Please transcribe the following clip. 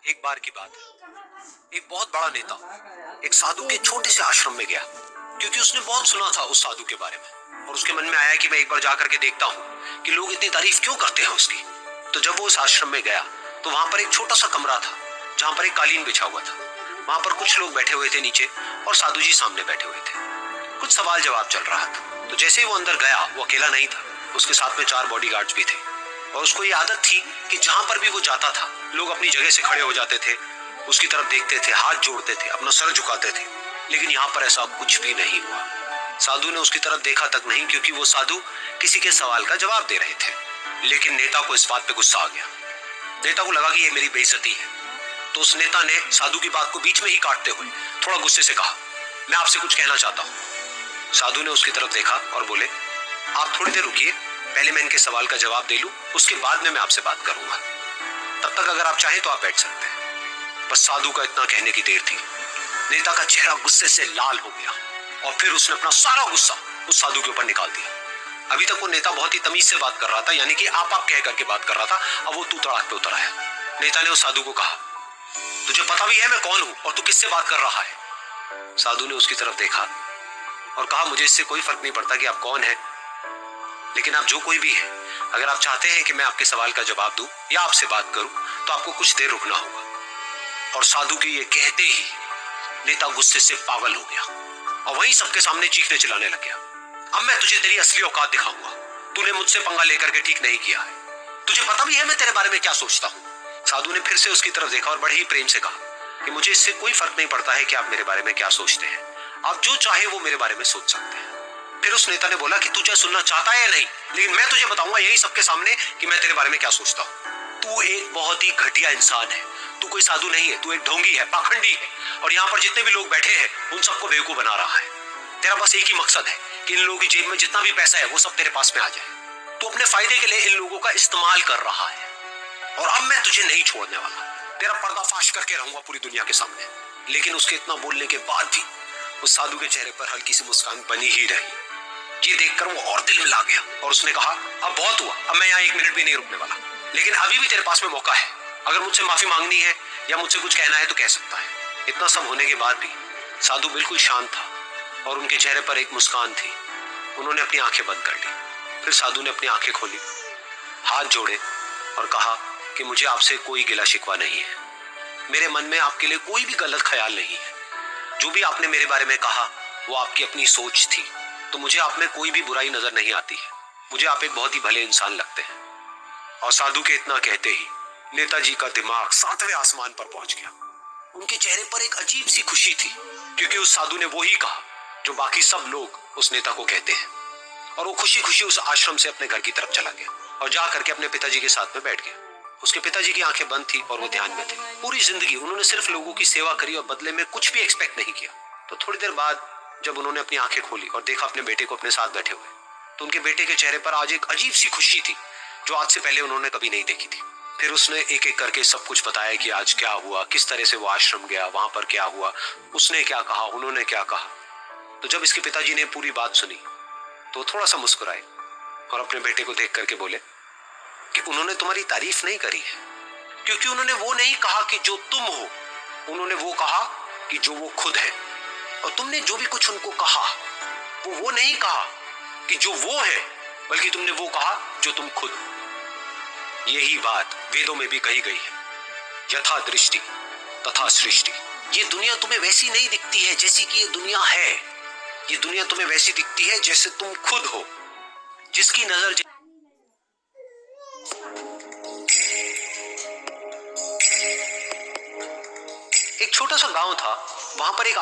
एक बार की बात है, एक बहुत बड़ा नेता एक साधु के छोटे से आश्रम में गया, क्योंकि उसने बहुत सुना था उस साधु के बारे में, और उसके मन में आया कि मैं एक बार जाकर के देखता हूँ कि लोग इतनी तारीफ क्यों करते हैं उसकी। तो जब वो उस आश्रम में गया तो वहां पर एक छोटा सा कमरा था जहां पर एक कालीन बिछा हुआ था। वहां पर कुछ लोग बैठे हुए थे नीचे और साधु जी सामने बैठे हुए थे। कुछ सवाल जवाब चल रहा था। तो जैसे ही वो अंदर गया, वो अकेला नहीं था, उसके साथ में 4 बॉडीगार्ड्स भी थे। और उसको ये आदत थी कि जहां पर भी वो जाता था लोग अपनी जगह से खड़े हो जाते थे, उसकी तरफ देखते थे, हाथ जोड़ते थे, अपना सर झुकाते थे। लेकिन यहाँ पर ऐसा कुछ भी नहीं हुआ। साधु ने उसकी तरफ देखा तक नहीं, क्योंकि वो साधु किसी के सवाल का जवाब दे रहे थे। लेकिन नेता को इस बात पे गुस्सा आ गया। नेता को लगा कि ये मेरी बेइज्जती है। तो उस नेता ने साधु की बात को बीच में ही काटते हुए थोड़ा गुस्से से कहा, मैं आपसे कुछ कहना चाहता हूँ। साधु ने उसकी तरफ देखा और बोले, आप थोड़ी देर रुकिए, पहले मैं इनके सवाल का जवाब दे लूं, उसके बाद में मैं आपसे बात करूंगा। तब तक अगर आप चाहें तो आप बैठ सकते हैं। बस साधु का इतना कहने की देर थी। नेता का चेहरा गुस्से से लाल हो गया और फिर उसने अपना सारा गुस्सा उस साधु के ऊपर निकाल दिया। अभी तक वो नेता बहुत ही तमीज से बात कर रहा था, यानी कि आप कह करके बात कर रहा था। अब वो तू तड़ाक पे उतर आया। नेता ने उस साधु को कहा, तुझे पता भी है मैं कौन हूं और तू किससे बात कर रहा है? साधु ने उसकी तरफ देखा और कहा, मुझे इससे कोई फर्क नहीं पड़ता कि आप कौन हैं, लेकिन आप जो कोई भी है, अगर आप चाहते हैं कि मैं आपके सवाल का जवाब दूं या आपसे बात करूं तो आपको कुछ देर रुकना होगा। और साधु के ये कहते ही नेता गुस्से से पागल हो गया और वहीं सबके सामने चीखने चिल्लाने लग गया, अब मैं तुझे तेरी असली औकात दिखाऊंगा। तूने मुझसे पंगा लेकर के ठीक नहीं किया है। तुझे पता भी है मैं तेरे बारे में क्या सोचता हूँ। साधु ने फिर से उसकी तरफ देखा और बड़े ही प्रेम से कहा कि मुझे इससे कोई फर्क नहीं पड़ता है कि आप मेरे बारे में क्या सोचते हैं। आप जो चाहे वो मेरे बारे में सोच सकते हैं। फिर उस नेता ने बोला कि तू चाहे सुनना चाहता है या नहीं, लेकिन मैं तुझे बताऊंगा यही सबके सामने कि मैं तेरे बारे में क्या सोचता हूँ। तू एक बहुत ही घटिया इंसान है। तू कोई साधु नहीं है, तू एक ढोंगी है, पाखंडी है, और यहाँ पर जितने भी लोग बैठे हैं उन सबको बेवकूफ बना रहा है। तेरा बस एक ही मकसद है कि इन लोगों की जेब में जितना भी पैसा है वो सब तेरे पास में आ जाए। तू अपने फायदे के लिए इन लोगों का इस्तेमाल कर रहा है और अब मैं तुझे नहीं छोड़ने वाला। तेरा पर्दाफाश करके रहूंगा पूरी दुनिया के सामने। लेकिन उसके इतना बोलने के बाद भी उस साधु के चेहरे पर हल्की सी मुस्कान बनी ही रही। ये देखकर वो और दिल मिला गया और उसने कहा, अब बहुत हुआ, अब मैं यहाँ 1 मिनट भी नहीं रुकने वाला। लेकिन अभी भी तेरे पास में मौका है। अगर मुझसे माफी मांगनी है या मुझसे कुछ कहना है तो कह सकता है। इतना सब होने के बाद भी साधु बिल्कुल शांत था और उनके चेहरे पर एक मुस्कान थी। उन्होंने अपनी आंखें बंद कर ली। फिर साधु ने अपनी आंखें खोली, हाथ जोड़े और कहा कि मुझे आपसे कोई गिला शिकवा नहीं है। मेरे मन में आपके लिए कोई भी गलत ख्याल नहीं है। जो भी आपने मेरे बारे में कहा वो आपकी अपनी सोच थी, तो मुझे आप में कोई भी बुराई नजर नहीं आती है। मुझे आप एक बहुत ही भले इंसान लगते हैं। और साधु के इतना कहते ही नेताजी का दिमाग 7वें आसमान पर पहुंच गया। उनके चेहरे पर एक अजीब सी खुशी थी, क्योंकि उस साधु ने वो ही कहा जो बाकी सब लोग उस नेता को कहते हैं। और वो खुशी खुशी उस आश्रम से अपने घर की तरफ चला गया और जा करके अपने पिताजी के साथ में बैठ गया। उसके पिताजी की आंखें बंद थी और वो ध्यान में थे। पूरी जिंदगी उन्होंने सिर्फ लोगों की सेवा करी और बदले में कुछ भी एक्सपेक्ट नहीं किया। तो थोड़ी देर बाद जब उन्होंने अपनी आंखें खोली और देखा अपने बेटे को अपने साथ बैठे हुए, तो उनके बेटे के चेहरे पर आज एक अजीब सी खुशी थी जो आज से पहले उन्होंने कभी नहीं देखी थी। फिर उसने एक एक करके सब कुछ बताया कि आज क्या हुआ, किस तरह से वो आश्रम गया, वहां पर क्या हुआ, उसने क्या कहा, उन्होंने क्या कहा। तो जब इसके पिताजी ने पूरी बात सुनी तो थोड़ा सा मुस्कुराए और अपने बेटे को देख करके बोले कि उन्होंने तुम्हारी तारीफ नहीं करी है, क्योंकि उन्होंने वो नहीं कहा कि जो तुम हो, उन्होंने वो कहा कि जो वो खुद है। और तुमने जो भी कुछ उनको कहा वो नहीं कहा कि जो वो है, बल्कि तुमने वो कहा जो तुम खुद हो। यही बात वेदों में भी कही गई है, यथा दृष्टि तथा सृष्टि। ये दुनिया तुम्हें वैसी नहीं दिखती है जैसी कि ये दुनिया है। ये दुनिया तुम्हें वैसी दिखती है जैसे तुम खुद हो। जिसकी नजर एक छोटा सा गांव था, वहां पर एक